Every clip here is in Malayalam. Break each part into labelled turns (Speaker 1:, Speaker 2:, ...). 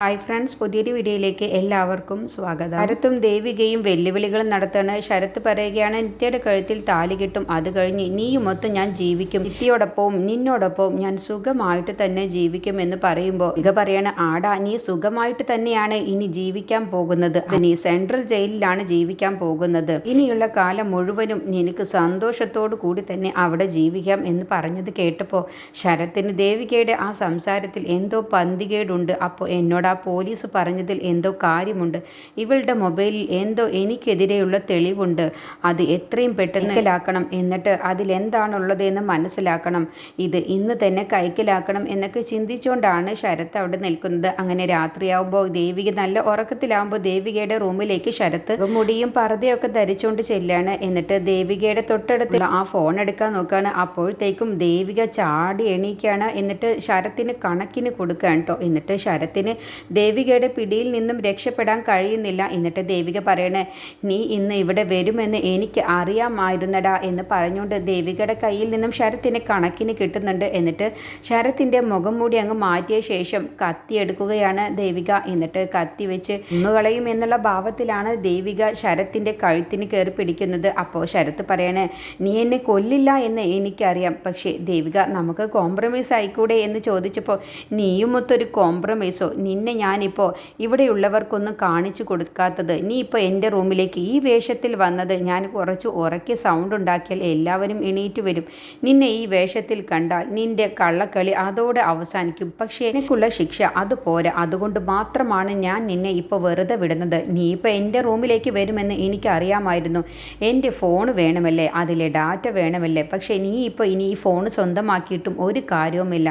Speaker 1: ഹായ് ഫ്രണ്ട്സ്, പുതിയൊരു വീഡിയോയിലേക്ക് എല്ലാവർക്കും സ്വാഗതം. ശരത്തും ദേവികയും വെല്ലുവിളികളും നടത്താണ്. ശരത്ത് പറയുകയാണ്, നിത്യയുടെ കഴുത്തിൽ താലി കിട്ടും, അത് കഴിഞ്ഞ് നീയുമൊത്ത് ഞാൻ ജീവിക്കും, നിത്യയോടൊപ്പവും നിന്നോടൊപ്പവും ഞാൻ സുഖമായിട്ട് തന്നെ ജീവിക്കും എന്ന് പറയുമ്പോൾ ഇക പറയാണ്, ആടാ നീ സുഖമായിട്ട് തന്നെയാണ് ഇനി ജീവിക്കാൻ പോകുന്നത്, നീ സെൻട്രൽ ജയിലിലാണ് ജീവിക്കാൻ പോകുന്നത്, ഇനിയുള്ള കാലം മുഴുവനും നിനക്ക് സന്തോഷത്തോടു കൂടി തന്നെ അവിടെ ജീവിക്കാം എന്ന് പറഞ്ഞത് കേട്ടപ്പോൾ ശരത്തിന് ദേവികയുടെ ആ സംസാരത്തിൽ എന്തോ പന്തികേടുണ്ട്. അപ്പോൾ എന്നോട് പോലീസ് പറഞ്ഞതിൽ എന്തോ കാര്യമുണ്ട്, ഇവളുടെ മൊബൈലിൽ എന്തോ എനിക്കെതിരെയുള്ള തെളിവുണ്ട്, അത് എത്രയും പെട്ടെന്ന് കൈക്കലാക്കണം, എന്നിട്ട് അതിലെന്താണുള്ളത് എന്ന് മനസ്സിലാക്കണം, ഇത് ഇന്ന് തന്നെ കൈക്കലാക്കണം എന്നൊക്കെ ചിന്തിച്ചുകൊണ്ടാണ് ശരത്ത് അവിടെ നിൽക്കുന്നത്. അങ്ങനെ രാത്രിയാവുമ്പോൾ ദേവിക നല്ല ഉറക്കത്തിലാവുമ്പോൾ ദേവികയുടെ റൂമിലേക്ക് ശരത്ത് മുടിയും പർദ്ദയൊക്കെ ധരിച്ചുകൊണ്ട് ചെല്ലാണ്. എന്നിട്ട് ദേവികയുടെ തൊട്ടടുത്തുള്ള ആ ഫോൺ എടുക്കാൻ നോക്കുകയാണ്. അപ്പോഴത്തേക്കും ദേവിക ചാടി എണീക്കുകയാണ്. എന്നിട്ട് ശരത്തിന് കണക്കിന് കൊടുക്കുകയാണ് കേട്ടോ. എന്നിട്ട് ശരത്തിന് ദേവികയുടെ പിടിയിൽ നിന്നും രക്ഷപ്പെടാൻ കഴിയുന്നില്ല. എന്നിട്ട് ദേവിക പറയണേ, നീ ഇന്ന് ഇവിടെ വരുമെന്ന് എനിക്ക് അറിയാമായിരുന്നടാ എന്ന് പറഞ്ഞുകൊണ്ട് ദേവികയുടെ കയ്യിൽ നിന്നും ശരത്തിന് കണക്കിന് കിട്ടുന്നുണ്ട്. എന്നിട്ട് ശരത്തിൻ്റെ മുഖം മൂടി അങ്ങ് മാറ്റിയ ശേഷം കത്തി എടുക്കുകയാണ് ദേവിക. എന്നിട്ട് കത്തി വെച്ച് ഇന്നുകളയും എന്നുള്ള ഭാവത്തിലാണ് ദേവിക ശരത്തിൻ്റെ കഴുത്തിന് കയറി പിടിക്കുന്നത്. അപ്പോൾ ശരത്ത് പറയണേ, നീ എന്നെ കൊല്ലില്ല എന്ന് എനിക്കറിയാം, പക്ഷേ ദേവിക നമുക്ക് കോംപ്രമൈസ് ആയിക്കൂടെ എന്ന് ചോദിച്ചപ്പോൾ നീയുമൊത്തൊരു കോംപ്രമൈസോ, നിന്നെ ഞാനിപ്പോൾ ഇവിടെയുള്ളവർക്കൊന്നും കാണിച്ചു കൊടുക്കാത്തത്, നീ ഇപ്പോൾ എൻ്റെ റൂമിലേക്ക് ഈ വേഷത്തിൽ വന്നത്, ഞാൻ കുറച്ച് ഉറക്കി സൗണ്ട് ഉണ്ടാക്കിയാൽ എല്ലാവരും എണീറ്റ് വരും, നിന്നെ ഈ വേഷത്തിൽ കണ്ടാൽ നിൻ്റെ കള്ളക്കളി അതോടെ അവസാനിക്കും, പക്ഷേ എനിക്കുള്ള ശിക്ഷ അതുപോരാ, അതുകൊണ്ട് മാത്രമാണ് ഞാൻ നിന്നെ ഇപ്പോൾ വെറുതെ വിടുന്നത്, നീ ഇപ്പോൾ എൻ്റെ റൂമിലേക്ക് വരുമെന്ന് എനിക്കറിയാമായിരുന്നു, എൻ്റെ ഫോൺ വേണമല്ലേ, അതിലെ ഡാറ്റ വേണമല്ലേ, പക്ഷേ നീ ഇപ്പോൾ ഇനി ഈ ഫോൺ സ്വന്തമാക്കിയിട്ടും ഒരു കാര്യവുമില്ല,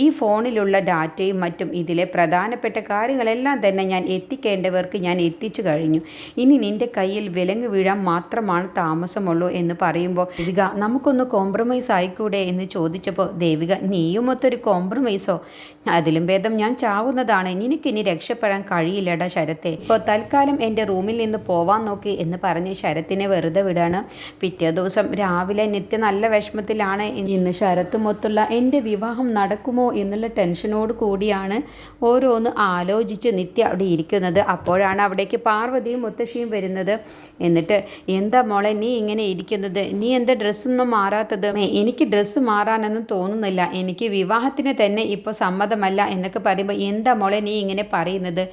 Speaker 1: ഈ ഫോണിലുള്ള ഡാറ്റയും മറ്റും ഇതിലെ പ്രധാനപ്പെട്ട കാര്യങ്ങളെല്ലാം തന്നെ ഞാൻ എത്തിക്കേണ്ടവർക്ക് ഞാൻ എത്തിച്ചു കഴിഞ്ഞു, ഇനി നിൻ്റെ കയ്യിൽ വിലങ്ങ് വീഴാൻ മാത്രമാണ് താമസമുള്ളൂ എന്ന് പറയുമ്പോൾ ദേവിക നമുക്കൊന്ന് കോംപ്രമൈസ് ആയിക്കൂടെ എന്ന് ചോദിച്ചപ്പോൾ ദേവിക നീയുമൊത്തൊരു കോംപ്രമൈസോ, അതിലും ഭേദം ഞാൻ ചാവുന്നതാണ്, നിനക്കിനി രക്ഷപ്പെടാൻ കഴിയില്ലടാ ശരത്തെ, ഇപ്പോൾ തൽക്കാലം എൻ്റെ റൂമിൽ നിന്ന് പോവാൻ നോക്കി എന്ന് പറഞ്ഞ് ശരത്തിനെ വെറുതെ വിടാണ്. പിറ്റേ ദിവസം രാവിലെ നിത്യ നല്ല വിഷമത്തിലാണ്. ഇന്ന് ശരത്തുമൊത്തുള്ള എൻ്റെ വിവാഹം നടക്കുമോ എന്നുള്ള ടെൻഷനോട് കൂടിയാണ് ഓരോന്ന് ആലോചിച്ച് നിത്യ അവിടെ ഇരിക്കുന്നത്. അപ്പോഴാണ് അവിടേക്ക് പാർവതിയും മുത്തശ്ശിയും വരുന്നത്. എന്നിട്ട് എന്താ മോളെ നീ ഇങ്ങനെ ഇരിക്കുന്നത്, നീ എന്താ ഡ്രസ്സൊന്നും മാറാത്തത്, എനിക്ക് ഡ്രസ്സ് മാറാനൊന്നും തോന്നുന്നില്ല, എനിക്ക് വിവാഹത്തിന് തന്നെ ഇപ്പോൾ സമ്മതമല്ല എന്നൊക്കെ പറയുമ്പോൾ എന്താ മോളെ നീ ഇങ്ങനെ പറയുന്നത്,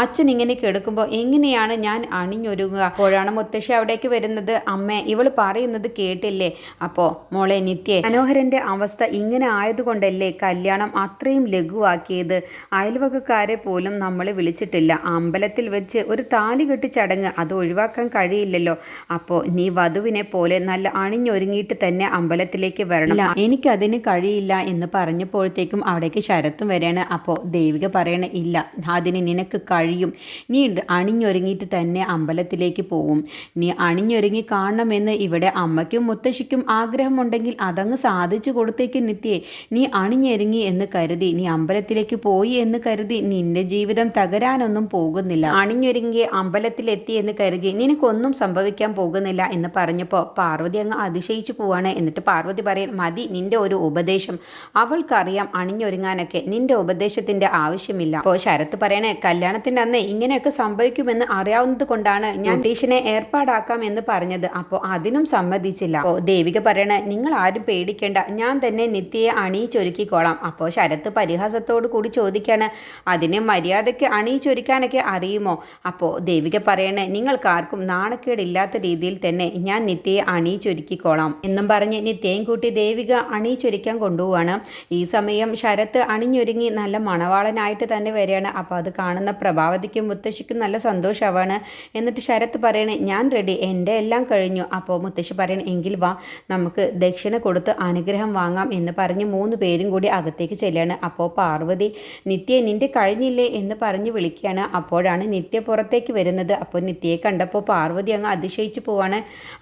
Speaker 1: അച്ഛൻ ഇങ്ങനെ കിടക്കുമ്പോൾ എങ്ങനെയാണ് ഞാൻ അണിഞ്ഞൊരുങ്ങുക. അപ്പോഴാണ് മുത്തശ്ശി അവിടേക്ക് വരുന്നത്. അമ്മേ ഇവൾ പറയുന്നത് കേട്ടില്ലേ, അപ്പോൾ മോളെ നിത്യ മനോഹരൻ്റെ അവസ്ഥ ഇങ്ങനെ ആയതുകൊണ്ടല്ലേ കല്യാണം അത്രയും ലഘുവാക്കിയത്, അയൽവകക്കാരെ പോലും നമ്മൾ വിളിച്ചിട്ടില്ല, അമ്പലത്തിൽ വെച്ച് ഒരു താലികെട്ട് ചടങ്ങ് അത് ഒഴിവാക്കാൻ കഴിയില്ലല്ലോ, അപ്പോൾ നീ വധുവിനെ പോലെ നല്ല അണിഞ്ഞൊരുങ്ങിയിട്ട് തന്നെ അമ്പലത്തിലേക്ക് വരണം, എനിക്കതിന് കഴിയില്ല എന്ന് പറഞ്ഞപ്പോഴത്തേക്കും അവിടേക്ക് ശരത്തും വരികയാണ്. അപ്പോൾ ദേവിക പറയണ, ഇല്ല അതിന് നിനക്ക് കഴിയും, നീ അണിഞ്ഞൊരുങ്ങിയിട്ട് തന്നെ അമ്പലത്തിലേക്ക് പോവും, നീ അണിഞ്ഞൊരുങ്ങി കാണണമെന്ന് ഇവിടെ അമ്മയ്ക്കും മുത്തശ്ശിക്കും ആഗ്രഹമുണ്ടെങ്കിൽ അതങ്ങ് സാധിച്ചു കൊടുത്തേക്ക് നിത്യേ, നീ അണിഞ്ഞൊരുങ്ങി എന്ന് കരുതി നീ അമ്പലത്തിലേക്ക് പോയി എന്ന് കരുതി നിന്റെ ജീവിതം തകരാനൊന്നും പോകുന്നില്ല, അണിഞ്ഞൊരുങ്ങി അമ്പലത്തിലെത്തി എന്ന് കരുതി നിനക്കൊന്നും സംഭവിക്കാൻ പോകുന്നില്ല എന്ന് പറഞ്ഞപ്പോൾ പാർവതി അങ്ങ് അതിശയിച്ചു പോവാണ്. എന്നിട്ട് പാർവതി പറയും, മതി നിന്റെ ഒരു ഉപദേശം, അവൾക്കറിയാം അണിഞ്ഞൊരുങ്ങാനൊക്കെ, നിന്റെ ഉപദേശത്തിൻ്റെ ആവശ്യമില്ല. അപ്പോൾ ശരത്ത് പറയണേ, കല്യാണത്തിൻ്റെ അന്ന് ഇങ്ങനെയൊക്കെ സംഭവിക്കുമെന്ന് അറിയാവുന്നത് കൊണ്ടാണ് ഞാൻ ടീഷനെ ഏർപ്പാടാക്കാം എന്ന് പറഞ്ഞത്, അപ്പോൾ അതിനും സമ്മതിച്ചില്ല. അപ്പോൾ ദേവിക പറയണേ, നിങ്ങൾ ആരും പേടിക്കേണ്ട, ഞാൻ തന്നെ നിത്യയെ അണിയിച്ചൊരുക്കിക്കോളാം. അപ്പോൾ ശരത്ത് പരിഹാസത്തോടു കൂടി ചോദിക്കുകയാണ്, അതിനെ മര്യാദയ്ക്ക് അണിയിച്ചൊരുക്കാനൊക്കെ അറിയുമോ. അപ്പോൾ ദേവിക പറയണേ, നിങ്ങൾക്കാർക്കും നാണക്കേടില്ലാത്ത രീതിയിൽ തന്നെ ഞാൻ നിത്യയെ അണിയിച്ചൊരുക്കിക്കോളാം എന്നും പറഞ്ഞ് നിത്യയും കൂട്ടി ദേവിക അണിയിച്ചൊരുക്കാൻ കൊണ്ടുപോവാണ്. ഈ സമയം ശരത്ത് അണിഞ്ഞൊരുങ്ങി നല്ല മണവാളനായിട്ട് തന്നെ വരികയാണ്. അപ്പോൾ അത് കാണുന്ന പ്രഭാവതിക്കും മുത്തശ്ശിക്കും നല്ല സന്തോഷമാവാണ്. എന്നിട്ട് ശരത്ത് പറയണേ, ഞാൻ റെഡി, എൻ്റെ എല്ലാം കഴിഞ്ഞു. അപ്പോൾ മുത്തശ്ശി പറയണേ, എങ്കിൽ വാ നമുക്ക് ദക്ഷിണ കൊടുത്ത് അനുഗ്രഹം വാങ്ങാം എന്ന് പറഞ്ഞ് 3 പേരും കൂടി അകത്തേക്ക് ചെല്ലുകയാണ്. അപ്പോൾ പാർവതി നിത്യ നിൻ്റെ കഴിഞ്ഞില്ലേ എന്ന് പറഞ്ഞ് വിളിക്കുകയാണ്. അപ്പോഴാണ് നിത്യ പുറത്തേക്ക് വരുന്നത്. അപ്പോൾ നിത്യയെ കണ്ടപ്പോൾ പാർവതി അങ്ങ് അതിശയിച്ചു പോവാണ്.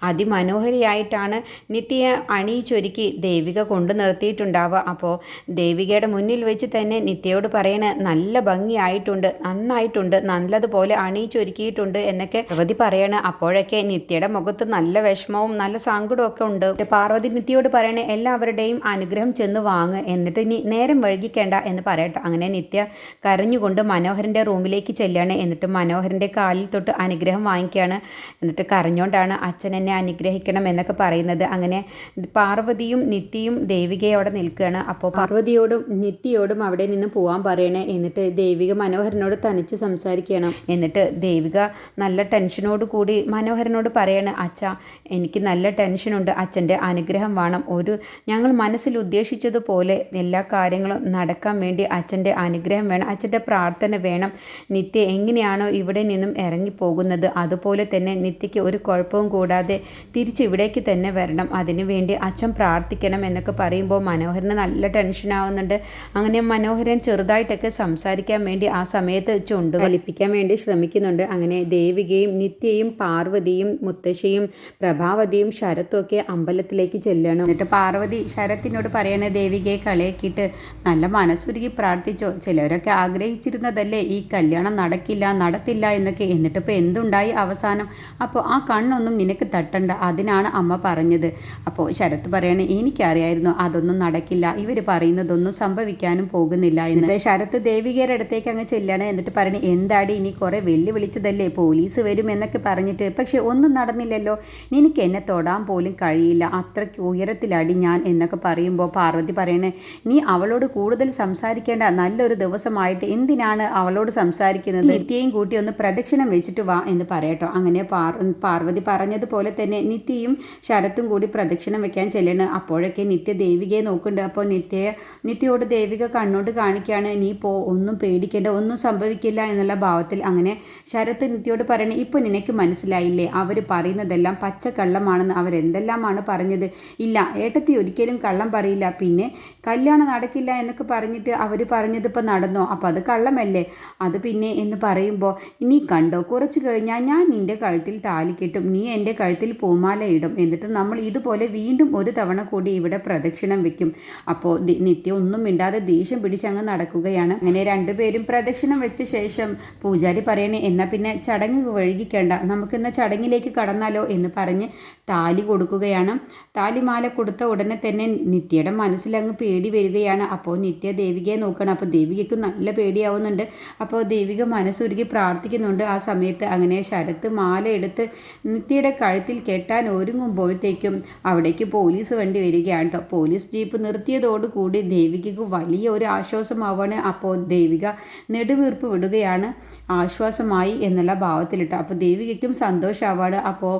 Speaker 1: അതിമനോഹരിയായിട്ടാണ് നിത്യയെ അണിയിച്ചൊരുക്കി ദേവിക കൊണ്ടു നിർത്തിയിട്ടുണ്ടാവുക. അപ്പോൾ ദേവികയുടെ മുന്നിൽ വെച്ച് തന്നെ നിത്യയോട് പറയണ, നല്ല ഭംഗിയായിട്ടുണ്ട്, നന്നായിട്ടുണ്ട്, നല്ലതുപോലെ അണിയിച്ചൊരുക്കിയിട്ടുണ്ട് എന്നൊക്കെ പാർവതി പറയണ. അപ്പോഴൊക്കെ നിത്യയുടെ മുഖത്ത് നല്ല വിഷമവും നല്ല സങ്കടവും ഒക്കെ ഉണ്ട്. പാർവതി നിത്യയോട് പറയണേ, എല്ലാവരുടെയും അനുഗ്രഹം ചെന്ന് വാങ്ങ്, എന്നിട്ട് ഇനി നേരം വൈകിക്കേണ്ട എന്ന് പറയട്ടെ. അങ്ങനെ നിത്യ കരഞ്ഞു കരഞ്ഞുകൊണ്ട് മനോഹരൻ്റെ റൂമിലേക്ക് ചെല്ലുകയാണ്. എന്നിട്ട് മനോഹരൻ്റെ കാലിൽ തൊട്ട് അനുഗ്രഹം വാങ്ങിക്കുകയാണ്. എന്നിട്ട് കരഞ്ഞുകൊണ്ടാണ് അച്ഛൻ എന്നെ അനുഗ്രഹിക്കണം എന്നൊക്കെ പറയുന്നത്. അങ്ങനെ പാർവതിയും നിത്യയും ദേവികയോടെ നിൽക്കുകയാണ്. അപ്പോൾ പാർവതിയോടും നിത്യയോടും അവിടെ നിന്ന് പോകാൻ പറയണേ. എന്നിട്ട് ദേവിക മനോഹരനോട് തനിച്ച് സംസാരിക്കണം. എന്നിട്ട് ദേവിക നല്ല ടെൻഷനോട് കൂടി മനോഹരനോട് പറയാണ്, അച്ഛാ എനിക്ക് നല്ല ടെൻഷനുണ്ട്, അച്ഛൻ്റെ അനുഗ്രഹം വേണം. ഞങ്ങൾ മനസ്സിൽ ഉദ്ദേശിച്ചതുപോലെ എല്ലാ കാര്യങ്ങളും നടക്കാൻ വേണ്ടി അച്ഛൻ്റെ അനുഗ്രഹം വേണം, അച്ഛൻ്റെ പ്രാർത്ഥന വേണം. നിത്യ എങ്ങനെയാണോ ഇവിടെ നിന്നും ഇറങ്ങിപ്പോകുന്നത് അതുപോലെ തന്നെ നിത്യയ്ക്ക് ഒരു കുഴപ്പവും കൂടാതെ തിരിച്ച് ഇവിടേക്ക് തന്നെ വരണം, അതിനുവേണ്ടി അച്ഛൻ പ്രാർത്ഥിക്കണം എന്നൊക്കെ പറയുമ്പോൾ മനോഹരന് നല്ല ടെൻഷനാവുന്നുണ്ട്. അങ്ങനെ മനോഹരൻ ചെറുതായിട്ടൊക്കെ സംസാരിക്കാൻ വേണ്ടി ആ സമയത്ത് ചുണ്ട് വലിപ്പിക്കാൻ വേണ്ടി ശ്രമിക്കുന്നുണ്ട്. അങ്ങനെ ദേവികയും നിത്യയും പാർവതിയും മുത്തശ്ശിയും പ്രഭാവതിയും ശരത്തും ഒക്കെ അമ്പലത്തിലേക്ക് ചെല്ലണം. എന്നിട്ട് പാർവതി ശരത്തിനോട് പറയണേ, ദേവികയെ കളിയാക്കിയിട്ട് നല്ല മനസ്സുരുകി പ്രാർത്ഥിച്ചോ, ചിലവരൊക്കെ ആഗ്രഹിച്ചിരുന്നതല്ലേ ഈ കല്യാണം നടത്തില്ല എന്നൊക്കെ, എന്നിട്ടിപ്പോൾ എന്തുണ്ടായി അവസാനം? അപ്പോൾ ആ കണ്ണൊന്നും നിനക്ക് തട്ടണ്ട, അതിനാണ് അമ്മ പറഞ്ഞത്. അപ്പോൾ ശരത്ത് പറയണേ, എനിക്കറിയായിരുന്നു അതൊന്നും നടക്കില്ല, ഇവർ പറയുന്നതൊന്നും സംഭവിക്കാനും പോകുന്നില്ല എന്ന്. ശരത്ത് ദേവികയുടെ അടുത്തേക്ക് അങ്ങ് ചെല്ലാണ്. എന്നിട്ട് പറയണേ, എന്താടി ഇനി കുറേ വെല്ലുവിളിച്ചതല്ലേ, പോലീസ് വരും എന്നൊക്കെ പറഞ്ഞിട്ട്, പക്ഷെ ഒന്നും നടന്നില്ലല്ലോ, നിനക്ക് എന്നെ തൊടാൻ പോലും കഴിയില്ല, അത്രയ്ക്ക് ഉയരത്തിലടി ഞാൻ എന്നൊക്കെ പറയുമ്പോൾ പാർവതി പറയണേ, നീ അവളോട് കൂടുതൽ സംസാരിക്കേണ്ട, നല്ലൊരു ദിവസമായിട്ട് എന്തിനാണ് അവളോട് സംസാരിക്കുന്നത്, നിത്യയും കൂട്ടി ഒന്ന് പ്രദക്ഷിണം വെച്ചിട്ട് വാ എന്ന് പറയട്ടോ. അങ്ങനെ പാർവതി പറഞ്ഞതുപോലെ തന്നെ നിത്യയും ശരത്തും കൂടി പ്രദക്ഷിണം വെക്കാൻ ചെല്ലണ്. അപ്പോഴൊക്കെ നിത്യ ദേവികയെ നോക്കുന്നുണ്ട്. അപ്പോൾ നിത്യയോട് ദേവിക കണ്ണോട് കാണിക്കുകയാണ്, നീ ഒന്നും പേടിക്കേണ്ട, ഒന്നും സംഭവിക്കില്ല എന്നുള്ള ഭാവത്തിൽ. അങ്ങനെ ശരത്ത് നിത്യയോട് പറയണേ, ഇപ്പോൾ നിനക്ക് മനസ്സിലായില്ലേ, അവർ പറയുന്നതെല്ലാം പച്ചക്കള്ളമാണെന്ന്, അവരെന്തെല്ലാമാണ് പറഞ്ഞത്. ഇല്ല ഏട്ടത്തി ഒരിക്കലും കള്ളം പറയില്ല, പിന്നെ കല്യാണം നടക്കില്ല എന്നൊക്കെ പറഞ്ഞിട്ട് അവർ പറഞ്ഞതിപ്പോൾ നടന്നോ, അപ്പോൾ അത് കള്ളമല്ലേ, അത് പിന്നെ എന്ന് പറയുമ്പോൾ, നീ കണ്ടോ കുറച്ച് കഴിഞ്ഞാൽ ഞാൻ നിൻ്റെ കഴുത്തിൽ താലി കെട്ടും, നീ എൻ്റെ കഴുത്തിൽ പൂമാല ഇടും, എന്നിട്ട് നമ്മൾ ഇതുപോലെ വീണ്ടും ഒരു തവണ കൂടി ഇവിടെ പ്രദക്ഷിണം വെക്കും. അപ്പോൾ നിത്യം ഒന്നും മിണ്ടാതെ ദേഷ്യം പിടിച്ചങ്ങ് നടക്കുകയാണ്. അങ്ങനെ രണ്ടുപേരും പ്രദക്ഷിണം വെച്ച ശേഷം പൂജാരി പറയണേ, എന്നാൽ പിന്നെ ചടങ്ങ് വൈകിക്കേണ്ട, നമുക്കിന്ന് ചടങ്ങിലേക്ക് കടന്നാലോ എന്ന് പറഞ്ഞ് താലി കൊടുക്കുകയാണ്. താലിമാല കൊടുത്ത ഉടനെ തന്നെ നിത്യയുടെ മനസ്സിലങ്ങ് പേടി വരികയാണ്. അപ്പോൾ നിത്യ ദേവികയെ നോക്കണം. അപ്പോൾ ദേവികയ്ക്ക് നല്ല പേടിയാവുന്നുണ്ട്. അപ്പോൾ ദേവിക മനസ്സുരുകി പ്രാർത്ഥിക്കുന്നുണ്ട് ആ സമയത്ത്. അങ്ങനെ ശരത്ത് മാല എടുത്ത് നിത്യയുടെ കഴുത്തിൽ കെട്ടാൻ ഒരുങ്ങുമ്പോഴത്തേക്കും അവിടേക്ക് പോലീസ് വണ്ടി വരികയാണ് കേട്ടോ. പോലീസ് ജീപ്പ് നിർത്തിയതോടുകൂടി ദേവികയ്ക്ക് വലിയ ഒരു ആശ്വാസമാവാണ്. അപ്പോൾ ദേവിക നെടുവീർപ്പ് വിടുകയാണ്, ആശ്വാസമായി എന്നുള്ള ഭാവത്തിലിട്ട്. അപ്പോൾ ദേവികയ്ക്കും സന്തോഷമാവാണ്. അപ്പോൾ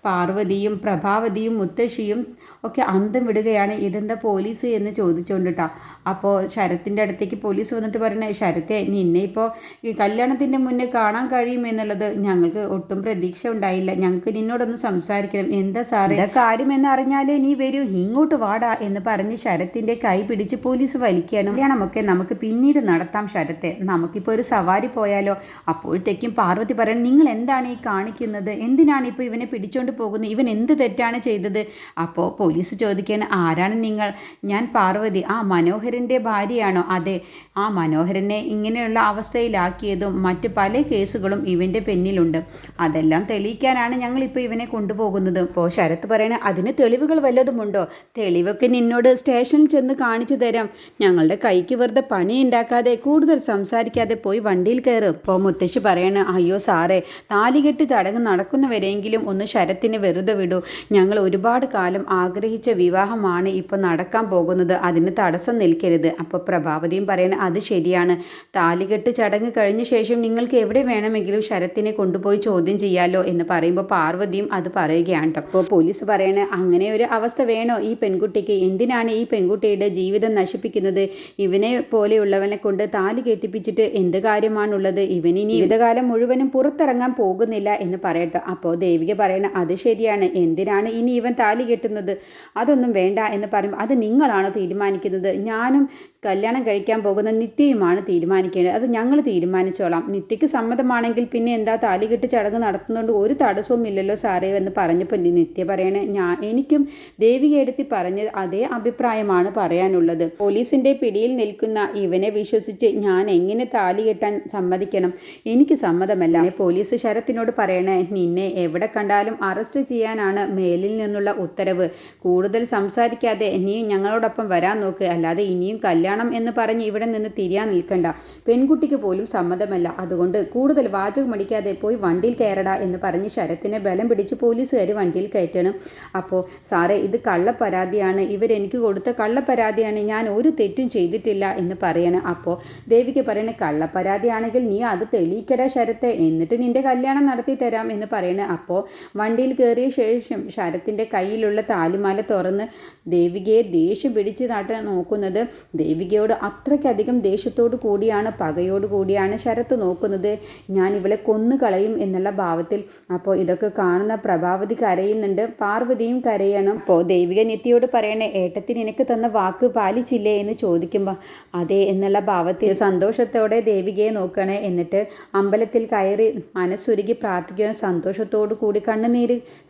Speaker 1: പാർവതിയും പ്രഭാവതിയും മുത്തശ്ശിയും ഒക്കെ അന്തം വിടുകയാണ്, ഇതെന്താ പോലീസ് എന്ന് ചോദിച്ചുകൊണ്ടിട്ടാ. അപ്പോൾ ശരത്തിൻ്റെ അടുത്തേക്ക് പോലീസ് വന്നിട്ട് പറയണേ, ശരത്തെ നിന്നെ ഇപ്പോൾ ഈ കല്യാണത്തിൻ്റെ മുന്നേ കാണാൻ കഴിയുമെന്നുള്ളത് ഞങ്ങൾക്ക് ഒട്ടും പ്രതീക്ഷ ഉണ്ടായില്ല, ഞങ്ങൾക്ക് നിന്നോടൊന്ന് സംസാരിക്കണം. എന്താ സാറേ കാര്യമെന്ന് അറിഞ്ഞാലേ നീ വരൂ, ഇങ്ങോട്ട് വാടാ എന്ന് പറഞ്ഞ് ശരത്തിൻ്റെ കൈ പിടിച്ച് പോലീസ് വലിക്കുകയാണ്. കല്യാണമൊക്കെ നമുക്ക് പിന്നീട് നടത്താം ശരത്തെ, നമുക്കിപ്പോൾ ഒരു സവാരി പോയാലോ. അപ്പോഴത്തേക്കും പാർവതി പറയണം, നിങ്ങൾ എന്താണ് ഈ കാണിക്കുന്നത്, എന്തിനാണ് ഇപ്പോൾ ഇവനെ പിടിച്ചോണ്ട് പോകുന്നത്, ഇവൻ എന്ത് തെറ്റാണ് ചെയ്തത്? അപ്പോൾ പോലീസ് ചോദിക്കുകയാണ്, ആരാണ് നിങ്ങൾ? ഞാൻ പാർവതി. ആ മനോഹരൻ്റെ ഭാര്യയാണോ? അതെ. ആ മനോഹരനെ ഇങ്ങനെയുള്ള അവസ്ഥയിലാക്കിയതും മറ്റ് പല കേസുകളും ഇവൻ്റെ പിന്നിലുണ്ട്, അതെല്ലാം തെളിയിക്കാനാണ് ഞങ്ങളിപ്പോൾ ഇവനെ കൊണ്ടുപോകുന്നത്. ഇപ്പോൾ ശരത്ത് പറയണ, അതിന് തെളിവുകൾ വല്ലതുമുണ്ടോ? തെളിവൊക്കെ നിന്നോട് സ്റ്റേഷനിൽ ചെന്ന് കാണിച്ചു തരാം, ഞങ്ങളുടെ കൈക്ക് വെറുതെ പണി ഉണ്ടാക്കാതെ കൂടുതൽ സംസാരിക്കാതെ പോയി വണ്ടിയിൽ കയറും. ഇപ്പോൾ മുത്തശ്ശി പറയണ, അയ്യോ സാറേ, താലികെട്ട് ചടങ്ങ് നടക്കുന്നവരെങ്കിലും ഒന്ന് ശരത്തിന് വെറുതെ വിടൂ, ഞങ്ങൾ ഒരുപാട് കാലം ആഗ്രഹിച്ച വിവാഹമാണ് ഇപ്പോൾ നടക്കാൻ പോകുന്നത്, അതിന് തടസ്സം നിൽക്കരുത്. അപ്പോൾ പ്രഭാവതിയും പറയണ, അത് ശരിയാണ്, താലികെട്ട് ചടങ്ങ് കഴിഞ്ഞ ശേഷം നിങ്ങൾക്ക് എവിടെ വേണമെങ്കിലും ശരത്തിനെ കൊണ്ടുപോയി ചോദ്യം ചെയ്യാലോ എന്ന് പറയുമ്പോൾ പാർവതിയും അത് പറയുകയാണ് കേട്ടോ. അപ്പോൾ പോലീസ് പറയണ, അങ്ങനെ ഒരു അവസ്ഥ വേണോ ഈ പെൺകുട്ടിക്ക്, എന്തിനാണ് ഈ പെൺകുട്ടിയുടെ ജീവിതം നശിപ്പിക്കുന്നത്, ഇവനെ പോലെയുള്ളവനെ കൊണ്ട് താലി കെട്ടിപ്പിച്ചിട്ട് എന്ത് കാര്യമാണുള്ളത്, ഇവനിനി ജീവിതകാലം മുഴുവനും പുറത്തിറങ്ങാൻ പോകുന്നില്ല എന്ന് പറയട്ടോ. അപ്പോൾ ദേവിക പറയണ, അത് ശരിയാണ്, എന്തിനാണ് ഇനി ഇവൻ താലി കെട്ടുന്നത്, അതൊന്നും വേണ്ട എന്ന് പറയുമ്പോൾ, അത് നിങ്ങളാണ് തീരുമാനിക്കുന്നത്, ഞാനും കല്യാണം കഴിക്കാൻ പോകുന്ന നിത്യയുമാണ് തീരുമാനിക്കേണ്ടത്, അത് ഞങ്ങൾ തീരുമാനിച്ചോളാം, നിത്യയ്ക്ക് സമ്മതമാണെങ്കിൽ പിന്നെ എന്താ താലികെട്ട് ചടങ്ങ് നടത്തുന്നതുകൊണ്ട് ഒരു തടസ്സവും ഇല്ലല്ലോ സാറേ എന്ന് പറഞ്ഞപ്പോൾ നിത്യ പറയണേ, എനിക്കും ദേവികയെടുത്തി പറഞ്ഞ അതേ അഭിപ്രായമാണ് പറയാനുള്ളത്, പോലീസിൻ്റെ പിടിയിൽ നിൽക്കുന്ന ഇവനെ വിശ്വസിച്ച് ഞാൻ എങ്ങനെ താലി കെട്ടാൻ സമ്മതിക്കണം, എനിക്ക് സമ്മതമല്ല. പോലീസ് ശരത്തിനോട് പറയണേ, നിന്നെ എവിടെ കണ്ടാലും അറസ്റ്റ് ചെയ്യാനാണ് മേലിൽ നിന്നുള്ള ഉത്തരവ്, കൂടുതൽ സംസാരിക്കാതെ നീ ഞങ്ങളോടൊപ്പം വരാൻ നോക്ക്, അല്ലാതെ ഇനിയും കല്യാണം കല്യാണം എന്ന് പറഞ്ഞ് ഇവിടെ നിന്ന് തിരിയാൻ നിൽക്കണ്ട. പെൺകുട്ടിക്ക് പോലും സമ്മതമല്ല. അതുകൊണ്ട് കൂടുതൽ വാചകമടിക്കാതെ പോയി വണ്ടിയിൽ കയറടാ എന്ന് പറഞ്ഞ് ശരത്തിനെ ബലം പിടിച്ച് പോലീസുകാർ വണ്ടിയിൽ കയറ്റണം. അപ്പോൾ സാറേ, ഇത് കള്ളപ്പരാതിയാണ്, ഇവരെനിക്ക് കൊടുത്ത കള്ളപ്പരാതിയാണ്, ഞാൻ ഒരു തെറ്റും ചെയ്തിട്ടില്ല എന്ന് പറയണം. അപ്പോൾ ദേവിക പറയണ കള്ളപ്പരാതിയാണെങ്കിൽ നീ അത് തെളിയിക്കടാ ശരത്തെ, എന്നിട്ട് നിന്റെ കല്യാണം നടത്തി തരാം എന്ന് പറയണ. അപ്പോൾ വണ്ടിയിൽ കയറിയ ശേഷം ശരത്തിൻ്റെ കയ്യിലുള്ള താലിമാല തുറന്ന് ദേവികയെ ദേഷ്യം പിടിച്ച് നോക്കുന്നത്. ദേവികയോട് അത്രയ്ക്കധികം ദേഷ്യത്തോടു കൂടിയാണ്, പകയോട് കൂടിയാണ് ശരത്ത് നോക്കുന്നത്. ഞാൻ ഇവളെ കൊന്നുകളയും എന്നുള്ള ഭാവത്തിൽ. അപ്പോൾ ഇതൊക്കെ കാണുന്ന പ്രഭാവതി കരയുന്നുണ്ട്, പാർവതിയും കരയണം. അപ്പോൾ ദേവിക നിത്യയോട് പറയണേ, ഏട്ടത്തിന് എനിക്ക് തന്ന വാക്ക് പാലിച്ചില്ലേ എന്ന് ചോദിക്കുമ്പോൾ അതെ എന്നുള്ള ഭാവത്തിൽ സന്തോഷത്തോടെ ദേവികയെ നോക്കണേ. എന്നിട്ട് അമ്പലത്തിൽ കയറി മനസ്സുരുകി പ്രാർത്ഥിക്കുകയാണ്. സന്തോഷത്തോടു കൂടി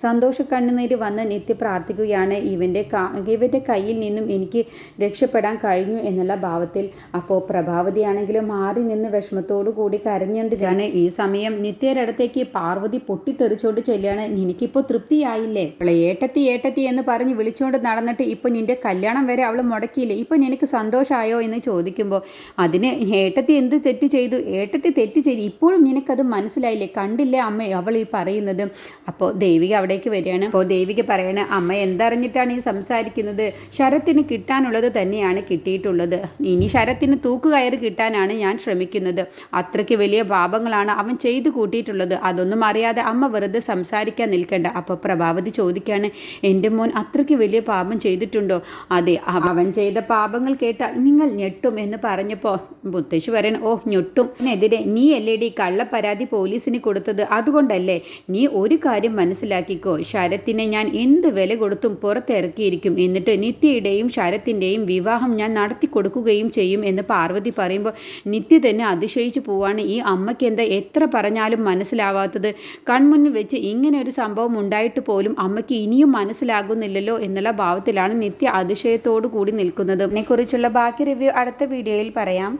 Speaker 1: സന്തോഷ കണ്ണുനീര് വന്ന് നിത്യ പ്രാർത്ഥിക്കുകയാണ്, ഇവൻ്റെ കയ്യിൽ നിന്നും എനിക്ക് രക്ഷപ്പെടാൻ കഴിഞ്ഞു എന്നുള്ള ഭാവത്തിൽ. അപ്പോൾ പ്രഭാവതിയാണെങ്കിലും മാറി നിന്ന് വിഷമത്തോടു കൂടി കരഞ്ഞുകൊണ്ടിരിക്കുകയാണ്. ഈ സമയം നിത്യയുടെ അടുത്തേക്ക് പാർവതി പൊട്ടിത്തെറിച്ചുകൊണ്ട് ചെല്ലുകയാണ്. നിനക്കിപ്പോൾ തൃപ്തിയായില്ലേ? അവളെ ഏട്ടത്തി ഏട്ടത്തി എന്ന് പറഞ്ഞ് വിളിച്ചുകൊണ്ട് നടന്നിട്ട് ഇപ്പോൾ നിന്റെ കല്യാണം വരെ അവൾ മുടക്കിയില്ലേ? ഇപ്പോൾ നിനക്ക് സന്തോഷമായോ എന്ന് ചോദിക്കുമ്പോൾ അതിന് ഏട്ടത്തി എന്ത് തെറ്റ് ചെയ്തു? ഏട്ടത്തി തെറ്റ് ചെയ്തു, ഇപ്പോഴും നിനക്കത് മനസ്സിലായില്ലേ? കണ്ടില്ലേ അമ്മ അവൾ ഈ പറയുന്നത്? അപ്പോൾ ദേവിക അവിടേക്ക് വരികയാണ്. അപ്പോൾ ദേവിക പറയണ, അമ്മ എന്തറിഞ്ഞിട്ടാണ് ഈ സംസാരിക്കുന്നത്? ശരത്തിന് കിട്ടാനുള്ളത് തന്നെയാണ് കിട്ടിയിട്ടുള്ളത്. ഇനി ശരത്തിന് തൂക്കുകയറ് കിട്ടാനാണ് ഞാൻ ശ്രമിക്കുന്നത്. അത്രയ്ക്ക് വലിയ പാപങ്ങളാണ് അവൻ ചെയ്തു കൂട്ടിയിട്ടുള്ളത്. അതൊന്നും അറിയാതെ അമ്മ വെറുതെ സംസാരിക്കാൻ നിൽക്കണ്ട. അപ്പോൾ പ്രഭാവതി ചോദിക്കുകയാണ്, എൻ്റെ മോൻ അത്രയ്ക്ക് വലിയ പാപം ചെയ്തിട്ടുണ്ടോ? അതെ, അവൻ ചെയ്ത പാപങ്ങൾ കേട്ടാൽ നിങ്ങൾ ഞെട്ടും എന്ന് പറഞ്ഞപ്പോൾ മുത്തശ്ശി പറയണ, ഓ ഞെട്ടും. ഇതിനെതിരെ നീ അല്ലേടി കള്ളപ്പരാതി പോലീസിന് കൊടുത്തത്? അതുകൊണ്ടല്ലേ? നീ ഒരു കാര്യം മനസ്സിലാക്കിക്കോ, ശരത്തിനെ ഞാൻ എന്ത് വില കൊടുത്തും പുറത്തിറക്കിയിരിക്കും. എന്നിട്ട് നിത്യയുടെയും ശരത്തിൻ്റെയും വിവാഹം ഞാൻ നടത്തി കൊടുക്കുകയും ചെയ്യും എന്ന് പാർവതി പറയുമ്പോൾ നിത്യ തന്നെ അതിശയിച്ചു പോവാണ്. ഈ അമ്മയ്ക്ക് എന്താ എത്ര പറഞ്ഞാലും മനസ്സിലാവാത്തത്? കൺമുന്നിൽ വെച്ച് ഇങ്ങനെ ഒരു സംഭവം ഉണ്ടായിട്ട് പോലും അമ്മയ്ക്ക് ഇനിയും മനസ്സിലാകുന്നില്ലല്ലോ എന്നുള്ള ഭാവത്തിലാണ് നിത്യ അതിശയത്തോടു കൂടി നിൽക്കുന്നത്. ഇതിനെക്കുറിച്ചുള്ള ബാക്കി റിവ്യൂ അടുത്ത വീഡിയോയിൽ പറയാം.